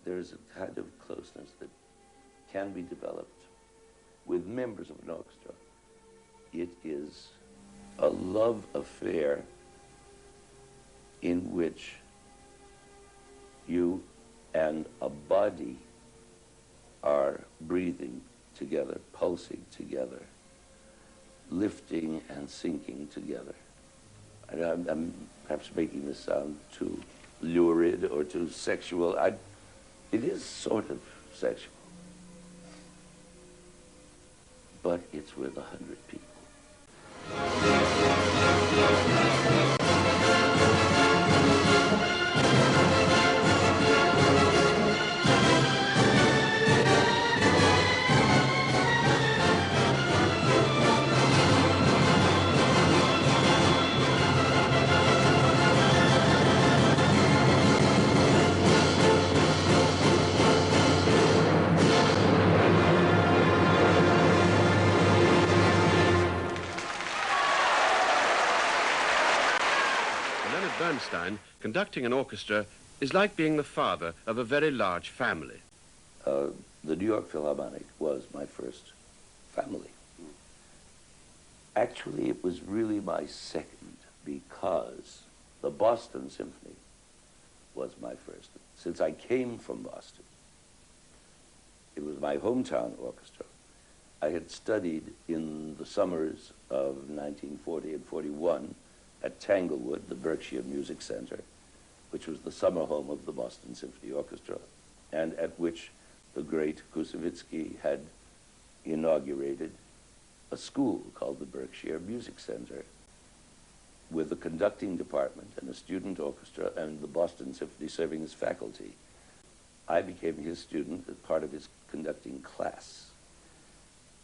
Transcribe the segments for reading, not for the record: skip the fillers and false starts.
there's a kind of closeness that can be developed with members of an orchestra. It is a love affair in which you and a body are breathing together, pulsing together, lifting and sinking together. I'm perhaps making this sound too lurid or too sexual. It is sort of sexual, but it's with 100 people. Leonard Bernstein, conducting an orchestra is like being the father of a very large family. The New York Philharmonic was my first family. Actually, it was really my second, because the Boston Symphony was my first. Since I came from Boston, it was my hometown orchestra. I had studied in the summers of 1940 and 41 at Tanglewood, the Berkshire Music Center, which was the summer home of the Boston Symphony Orchestra, and at which the great Koussevitzky had inaugurated a school called the Berkshire Music Center with a conducting department and a student orchestra and the Boston Symphony serving as faculty. I became his student as part of his conducting class.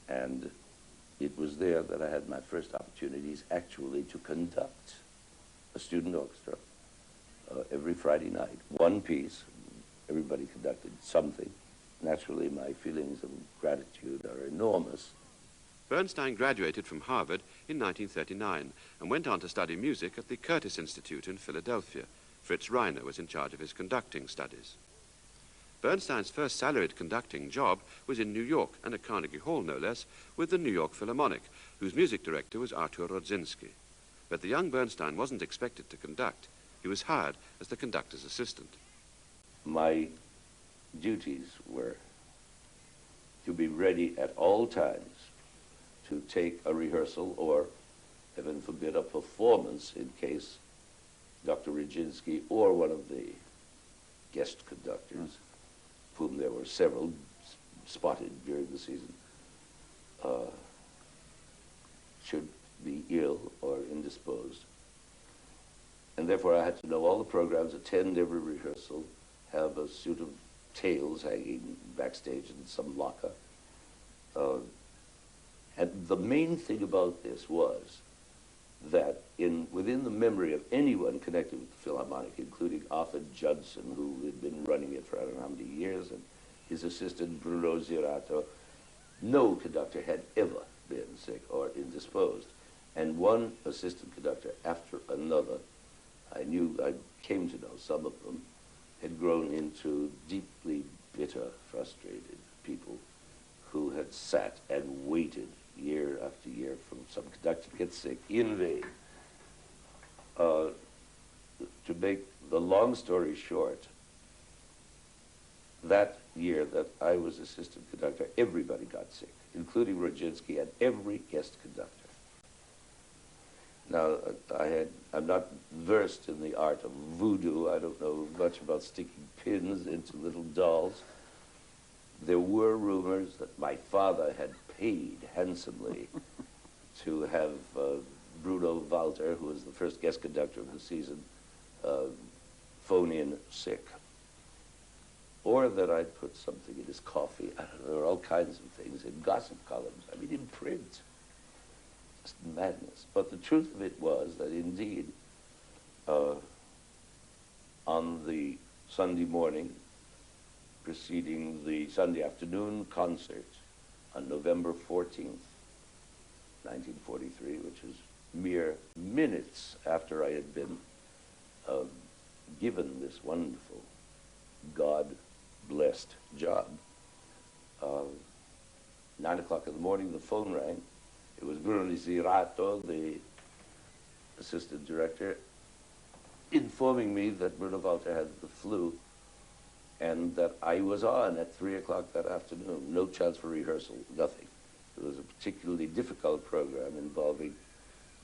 And it was there that I had my first opportunities actually to conduct a student orchestra every Friday night. One piece, everybody conducted something. Naturally, my feelings of gratitude are enormous. Bernstein graduated from Harvard in 1939 and went on to study music at the Curtis Institute in Philadelphia. Fritz Reiner was in charge of his conducting studies. Bernstein's first salaried conducting job was in New York, and at Carnegie Hall no less, with the New York Philharmonic, whose music director was Artur Rodzinski. But the young Bernstein wasn't expected to conduct. He was hired as the conductor's assistant. My duties were to be ready at all times to take a rehearsal or, heaven forbid, a performance in case Dr. Rodzinski or one of the guest conductors, whom there were several spotted during the season, should be ill or indisposed. And therefore I had to know all the programs, attend every rehearsal, have a suit of tails hanging backstage in some locker. And the main thing about this was that within the memory of anyone connected with the Philharmonic, including Arthur Judson, who had been running it for I don't know how many years, and his assistant Bruno Zirato, no conductor had ever been sick or indisposed. And one assistant conductor after another, I came to know some of them, had grown into deeply bitter, frustrated people who had sat and waited year after year for some conductor to get sick in vain. To make the long story short, that year that I was assistant conductor, everybody got sick, including Rodzinski and every guest conductor. Now, I'm not versed in the art of voodoo. I don't know much about sticking pins into little dolls. There were rumors that my father had paid handsomely to have Bruno Walter, who was the first guest conductor of the season, phone in sick. Or that I'd put something in his coffee. I don't know, there were all kinds of things in gossip columns. I mean, in print. Just madness. But the truth of it was that indeed, on the Sunday morning preceding the Sunday afternoon concert on November 14th, 1943, which was mere minutes after I had been given this wonderful God blessed job. 9 o'clock in the morning, the phone rang. It was Bruno Zirato, the assistant director, informing me that Bruno Walter had the flu and that I was on at 3 o'clock that afternoon. No chance for rehearsal, nothing. It was a particularly difficult program involving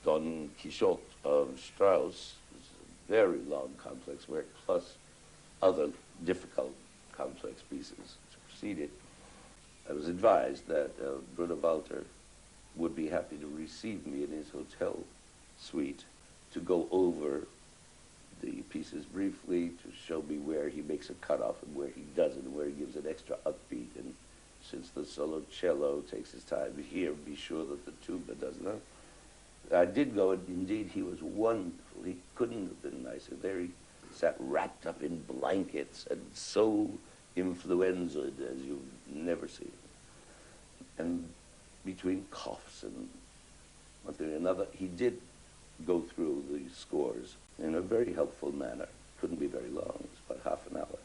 Don Quixote of Strauss. It was a very long, complex work, plus other difficult, complex pieces to precede it. I was advised that Bruno Walter would be happy to receive me in his hotel suite to go over the pieces briefly, to show me where he makes a cutoff and where he doesn't, and where he gives an extra upbeat. And since the solo cello takes his time here, be sure that the tuba doesn't. I did go, and indeed he was wonderful. He couldn't have been nicer. There he sat wrapped up in blankets and so influenzaed as you've never seen. And between coughs and one thing and another, he did go through the scores in a very helpful manner. Couldn't be very long. It was about half an hour.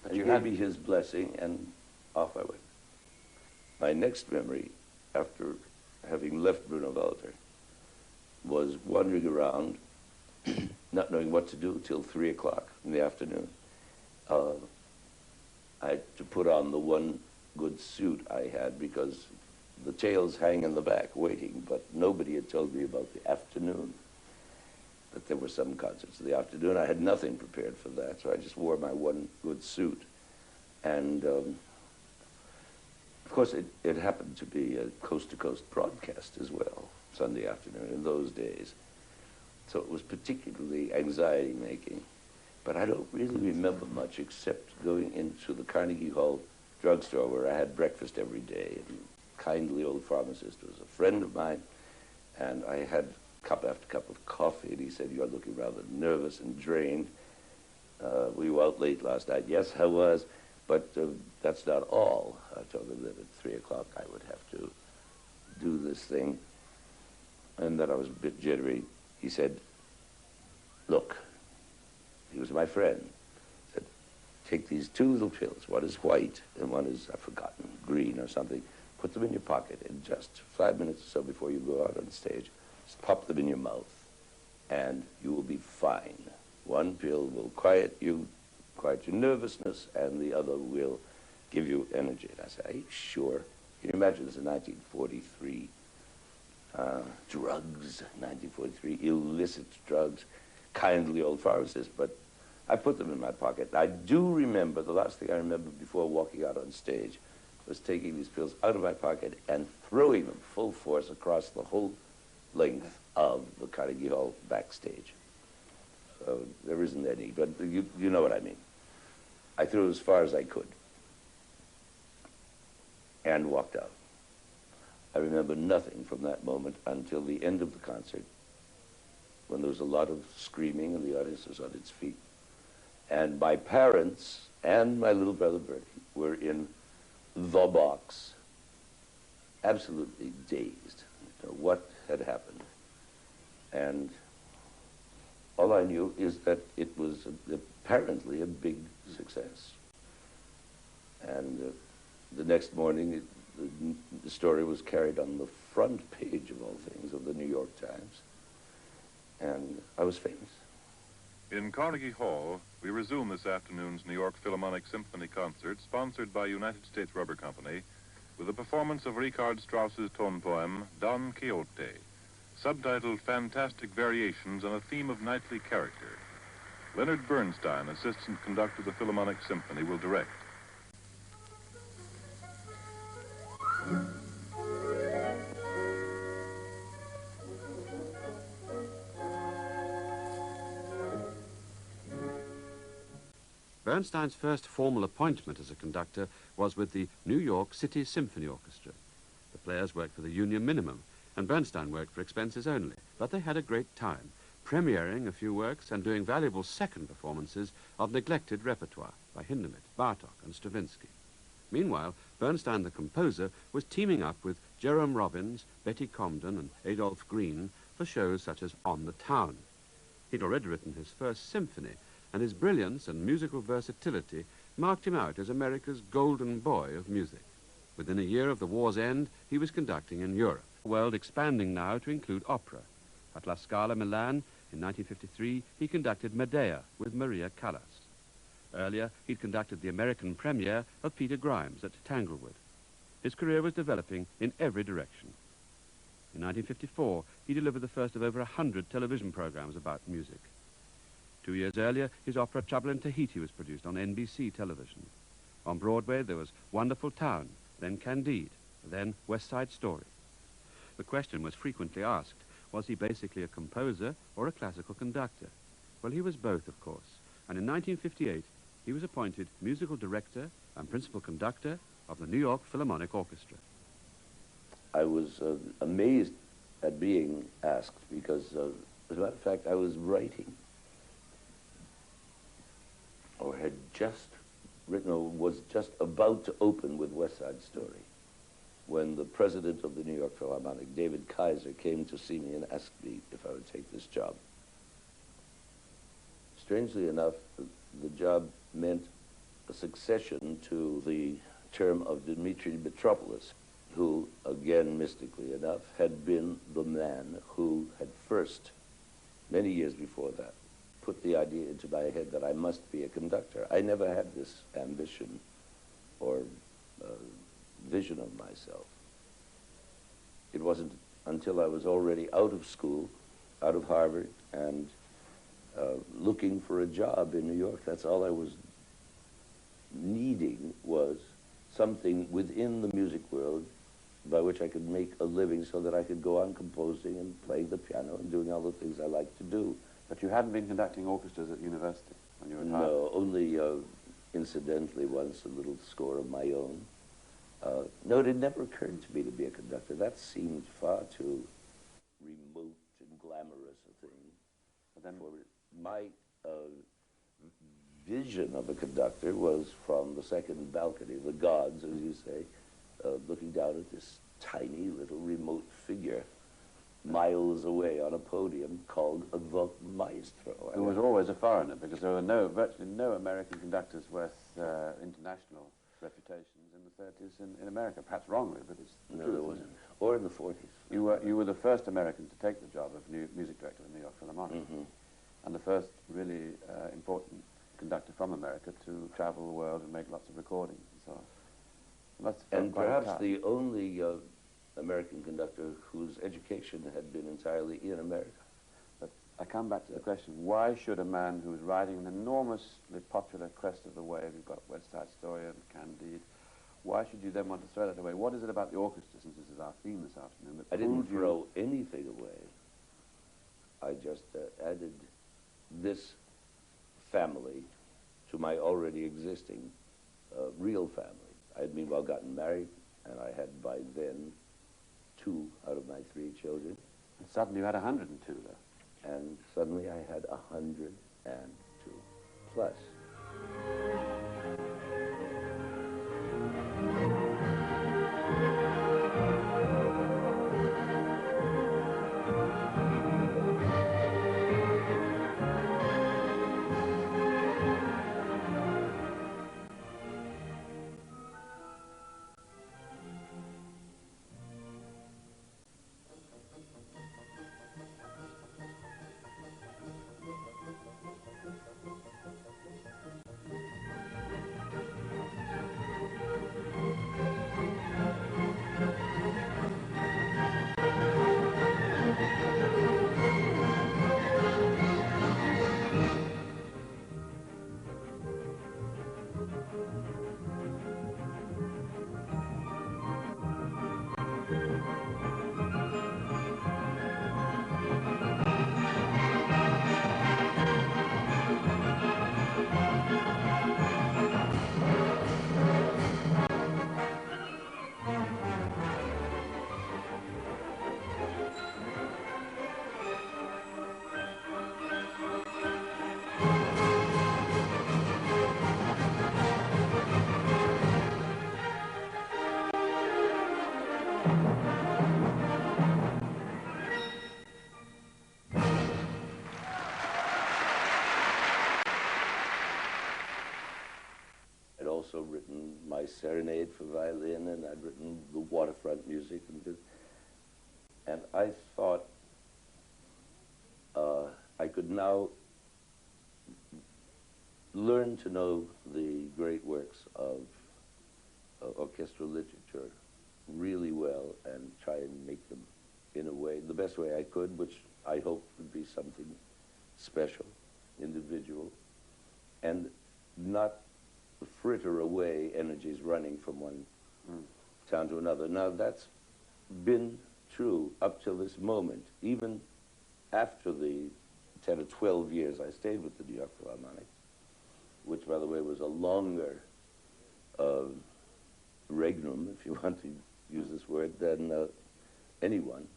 And he gave me his blessing, and off I went. My next memory, after having left Bruno Walter, was wandering around, not knowing what to do till 3 o'clock in the afternoon. I had to put on the one good suit I had because the tails hang in the back waiting, but nobody had told me about the afternoon, that there were some concerts in the afternoon. I had nothing prepared for that, so I just wore my one good suit. And of course, it happened to be a coast-to-coast broadcast as well, Sunday afternoon in those days. So it was particularly anxiety-making. But I don't really remember much except going into the Carnegie Hall drugstore where I had breakfast every day. And kindly old pharmacist was a friend of mine, and I had cup after cup of coffee, and he said, "You're looking rather nervous and drained. We were out late last night." Yes, I was, but that's not all. I told him that at 3 o'clock I would have to do this thing, and that I was a bit jittery. He said, "Look," he was my friend, he said, "take these two little pills. One is white, and one is, I've forgotten, green or something. Put them in your pocket, and just 5 minutes or so before you go out on stage, just pop them in your mouth, and you will be fine. One pill will quiet your nervousness, and the other will give you energy." And I said, "Are you sure?" Can you imagine this in 1943? Drugs, 1943, illicit drugs, kindly old pharmacist, but I put them in my pocket. I do remember, the last thing I remember before walking out on stage was taking these pills out of my pocket and throwing them full force across the whole length of the Carnegie Hall backstage. So there isn't any, but you know what I mean. I threw as far as I could and walked out. I remember nothing from that moment until the end of the concert, when there was a lot of screaming and the audience was on its feet. And my parents and my little brother Bertie were in the box, absolutely dazed. What had happened? And all I knew is that it was apparently a big success. And the next morning, the story was carried on the front page of all things of the New York Times. And I was famous. In Carnegie Hall, we resume this afternoon's New York Philharmonic Symphony Concert, sponsored by United States Rubber Company, with a performance of Richard Strauss's tone poem, Don Quixote, subtitled Fantastic Variations on a Theme of Knightly Character. Leonard Bernstein, assistant conductor of the Philharmonic Symphony, will direct. Bernstein's first formal appointment as a conductor was with the New York City Symphony Orchestra. The players worked for the union minimum, and Bernstein worked for expenses only, but they had a great time, premiering a few works and doing valuable second performances of neglected repertoire by Hindemith, Bartok, and Stravinsky. Meanwhile, Bernstein, the composer, was teaming up with Jerome Robbins, Betty Comden, and Adolph Green for shows such as On the Town. He'd already written his first symphony, and his brilliance and musical versatility marked him out as America's golden boy of music. Within a year of the war's end, he was conducting in Europe, the world expanding now to include opera. At La Scala, Milan, in 1953, he conducted Medea with Maria Callas. Earlier, he'd conducted the American premiere of Peter Grimes at Tanglewood. His career was developing in every direction. In 1954, he delivered the first of over 100 television programs about music. 2 years earlier, his opera Trouble in Tahiti was produced on NBC television. On Broadway, there was Wonderful Town, then Candide, then West Side Story. The question was frequently asked, was he basically a composer or a classical conductor? Well, he was both, of course, and in 1958, he was appointed musical director and principal conductor of the New York Philharmonic Orchestra. I was amazed at being asked because, as a matter of fact, I was writing or had just written or was just about to open with West Side Story when the president of the New York Philharmonic, David Kaiser, came to see me and asked me if I would take this job. Strangely enough, the job meant a succession to the term of Dmitri Mitropoulos, who, again, mystically enough, had been the man who had first, many years before that, put the idea into my head that I must be a conductor. I never had this ambition or vision of myself. It wasn't until I was already out of school, out of Harvard, and looking for a job in New York. That's all I was needing, was something within the music world by which I could make a living so that I could go on composing and playing the piano and doing all the things I like to do. But you hadn't been conducting orchestras at university when you were at Harvard? No, only incidentally once, a little score of my own. No, it had never occurred to me to be a conductor. That seemed far too remote and glamorous a thing. But then for my vision of a conductor was from the second balcony, the gods, as you say, looking down at this tiny little remote figure miles away on a podium called the maestro. Who was always a foreigner, because there were virtually no American conductors with international reputations in the 30s in America. Perhaps wrongly, but it's the truth. There wasn't. Or in the 40s. You were the first American to take the job of music director of the New York Philharmonic, and the first really important conductor from America to travel the world and make lots of recordings and so on. And perhaps the only American conductor whose education had been entirely in America. But I come back to the question, why should a man who's riding an enormously popular crest of the wave, you've got West Side Story and Candide, why should you then want to throw that away? What is it about the orchestra, since this is our theme this afternoon, that I didn't throw anything away. I just added this family to my already existing real family. I had meanwhile gotten married, and I had by then 2 out of my 3 children. And suddenly you had 102 left. And suddenly I had 102 plus. also written my serenade for violin, and I'd written the waterfront music, and I thought I could now learn to know the great works of orchestral literature really well and try and make them in a way, the best way I could, which I hope would be something special, individual, and not fritter away energies running from one town to another. Now, that's been true up till this moment, even after the 10 or 12 years I stayed with the New York Philharmonic, which, by the way, was a longer regnum, if you want to use this word, than anyone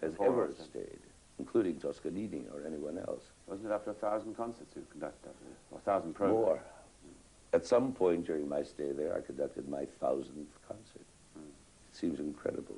has ever stayed, including Toscanini or anyone else. Wasn't it up to 1,000 concerts you conducted, or 1,000 programs? More. At some point during my stay there, I conducted my 1,000th concert. It seems incredible.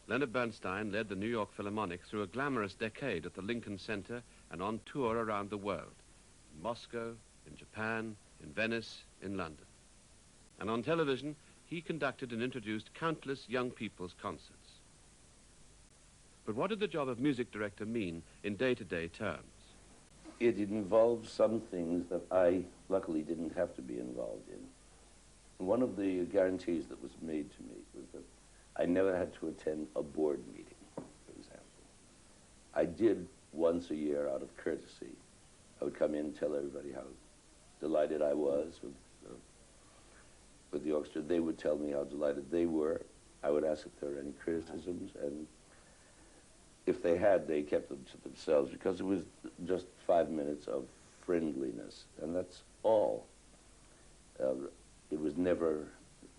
Leonard Bernstein led the New York Philharmonic through a glamorous decade at the Lincoln Center and on tour around the world, in Moscow, in Japan, in Venice, in London. And on television, he conducted and introduced countless young people's concerts. But what did the job of music director mean in day-to-day terms? It involved some things that I, luckily, didn't have to be involved in. One of the guarantees that was made to me was that I never had to attend a board meeting, for example. I did once a year out of courtesy. I would come in and tell everybody how delighted I was with the orchestra. They would tell me how delighted they were. I would ask if there were any criticisms, and if they had, they kept them to themselves, because it was just 5 minutes of friendliness, and that's all. It was never,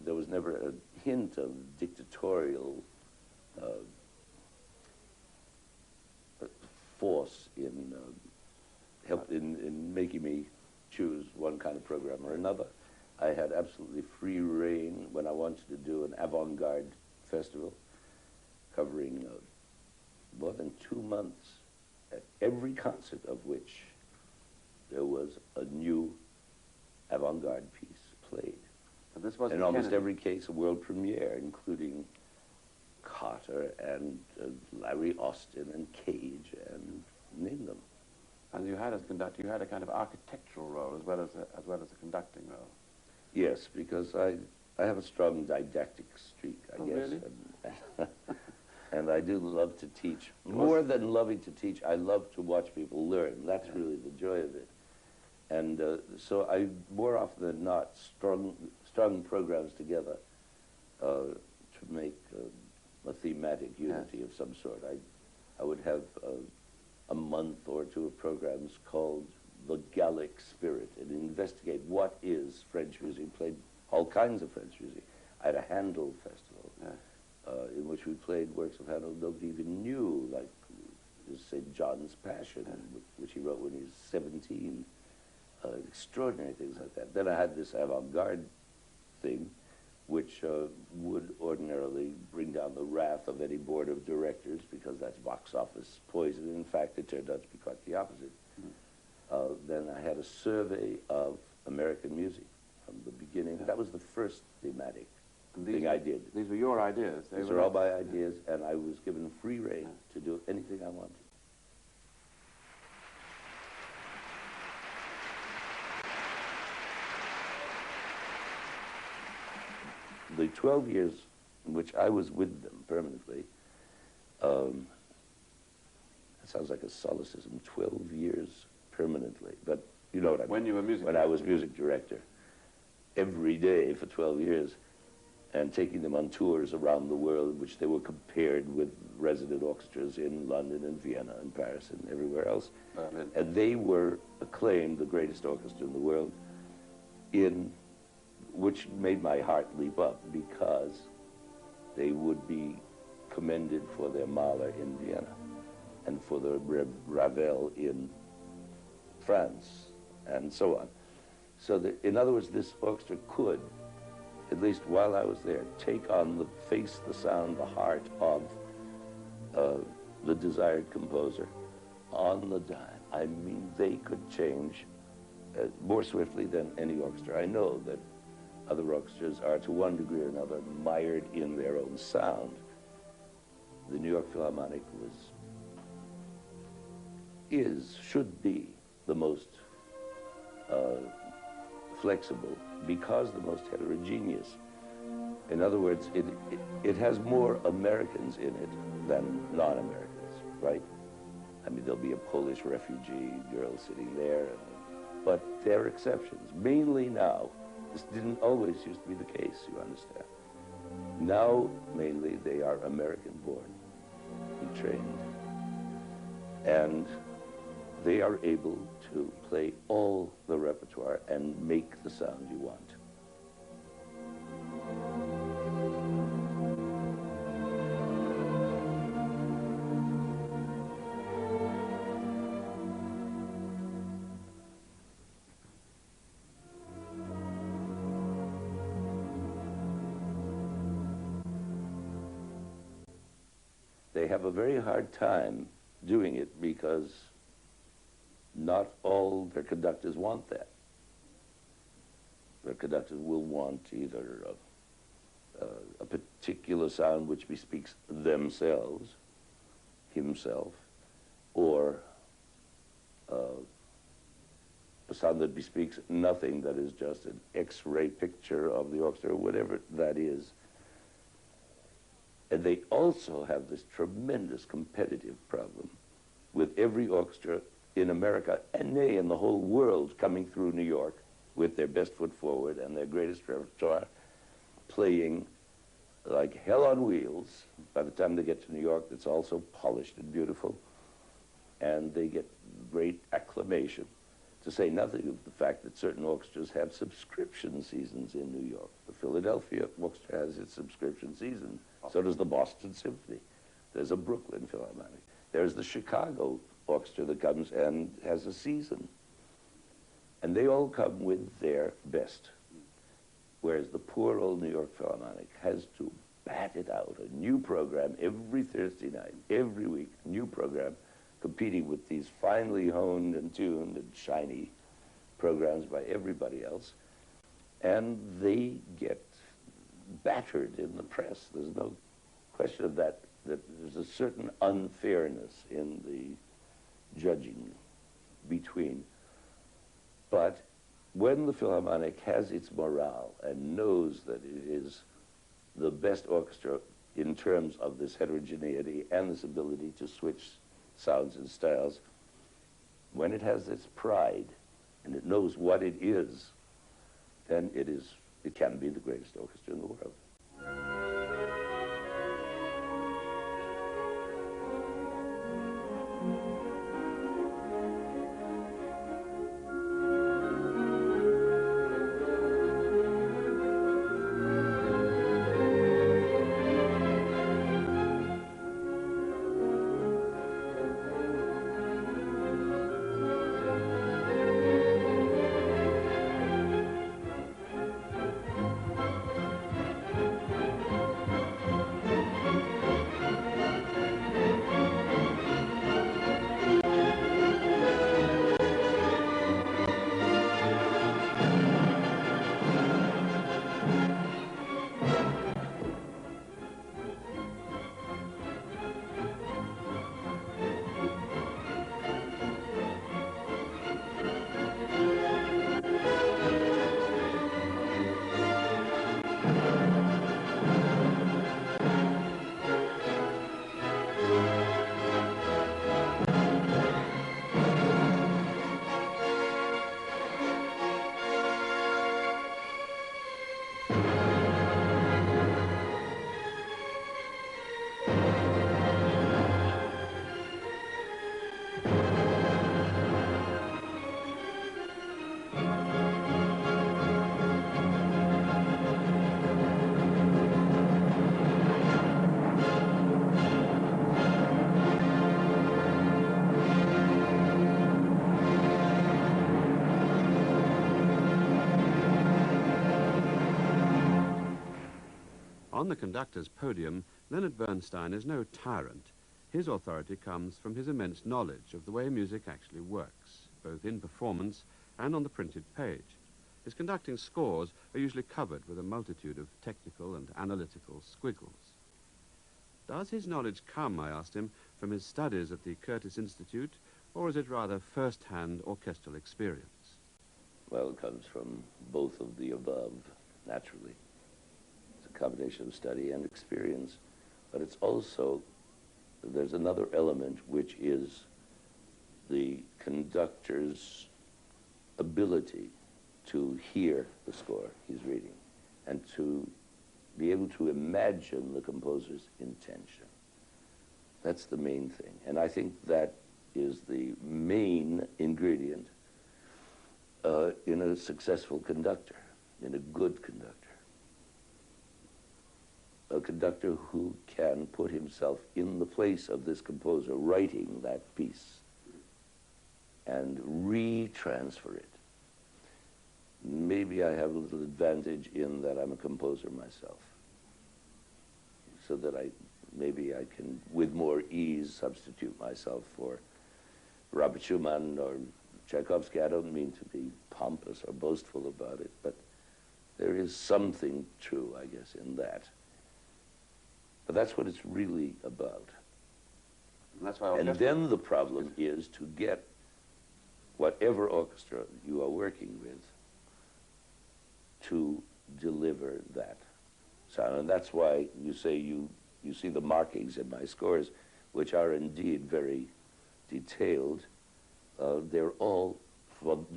there was never a hint of dictatorial force in making me choose one kind of program or another. I had absolutely free rein when I wanted to do an avant-garde festival covering more than 2 months, at every concert of which there was a new avant-garde piece played. But this was in almost every case a world premiere, including Potter and Larry Austin and Cage and name them. And you had, as conductor, you had a kind of architectural role as well as a conducting role. Yes, because I have a strong didactic streak, I guess. Really? And I do love to teach. More than loving to teach, I love to watch people learn. That's really the joy of it. And so I, more often than not, strung programs together to make a thematic unity of some sort. I would have a month or two of programs called The Gallic Spirit and investigate what is French music, played all kinds of French music. I had a Handel festival in which we played works of Handel nobody even knew, like St. John's Passion, which he wrote when he was 17. Extraordinary things like that. Then I had this avant-garde thing, which would ordinarily bring down the wrath of any board of directors because that's box office poison. In fact, it turned out to be quite the opposite. Then I had a survey of American music from the beginning. That was the first thematic thing I did. These were your ideas? These were all my ideas, and I was given free rein to do anything I wanted. The 12 years in which I was with them permanently, that sounds like a solecism, 12 years permanently, but you know what I mean. When you were music director? When I was music director, every day for 12 years, and taking them on tours around the world in which they were compared with resident orchestras in London and Vienna and Paris and everywhere else. And they were acclaimed the greatest orchestra in the world, which made my heart leap up because they would be commended for their Mahler in Vienna and for the Ravel in France and so on. So that, in other words, this orchestra could, at least while I was there, take on the face, the sound, the heart of the desired composer on the dime. I mean, they could change more swiftly than any orchestra. I know that other orchestras are, to one degree or another, mired in their own sound. The New York Philharmonic should be the most flexible because the most heterogeneous. In other words, it has more Americans in it than non-Americans, right? I mean, there'll be a Polish refugee girl sitting there, but they're exceptions. Mainly now, this didn't always used to be the case, you understand. Now, mainly, they are American-born and trained. And they are able to play all the repertoire and make the sound you want. They have a very hard time doing it because not all their conductors want that. Their conductors will want either a particular sound which bespeaks themselves, himself, or a sound that bespeaks nothing, that is just an X-ray picture of the orchestra, or whatever that is. And they also have this tremendous competitive problem with every orchestra in America, and nay, in the whole world, coming through New York with their best foot forward and their greatest repertoire, playing like hell on wheels. By the time they get to New York, it's also polished and beautiful, and they get great acclamation, to say nothing of the fact that certain orchestras have subscription seasons in New York. The Philadelphia Orchestra has its subscription season. So does the Boston Symphony. There's a Brooklyn Philharmonic. There's the Chicago Orchestra that comes and has a season. And they all come with their best. Whereas the poor old New York Philharmonic has to bat it out, a new program every Thursday night, every week, new program, competing with these finely honed and tuned and shiny programs by everybody else. And they get battered in the press. There's no question of that there's a certain unfairness in the judging between. But when the Philharmonic has its morale and knows that it is the best orchestra in terms of this heterogeneity and this ability to switch sounds and styles, when it has its pride and it knows what it is, then it can be the greatest orchestra in the world. On the conductor's podium, Leonard Bernstein is no tyrant. His authority comes from his immense knowledge of the way music actually works, both in performance and on the printed page. His conducting scores are usually covered with a multitude of technical and analytical squiggles. Does his knowledge come, I asked him, from his studies at the Curtis Institute, or is it rather first-hand orchestral experience? Well, it comes from both of the above, naturally. Combination of study and experience, but it's also, there's another element which is the conductor's ability to hear the score he's reading and to be able to imagine the composer's intention. That's the main thing, and I think that is the main ingredient in a successful conductor, in a good conductor. A conductor who can put himself in the place of this composer writing that piece and retransfer it. Maybe I have a little advantage in that I'm a composer myself, so that maybe I can with more ease substitute myself for Robert Schumann or Tchaikovsky. I don't mean to be pompous or boastful about it, but there is something true, I guess, in that. But that's what it's really about. And then the problem is to get whatever orchestra you are working with to deliver that sound. And that's why you say you see the markings in my scores, which are indeed very detailed. They're all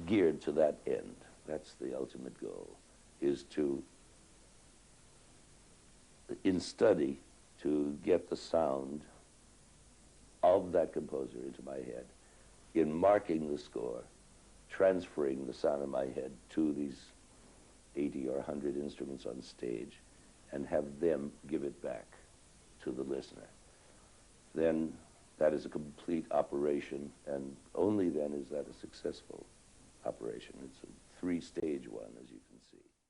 geared to that end. That's the ultimate goal, is to, in study, to get the sound of that composer into my head, in marking the score, transferring the sound in my head to these 80 or 100 instruments on stage, and have them give it back to the listener. Then that is a complete operation, and only then is that a successful operation. It's a three-stage one, as you can see.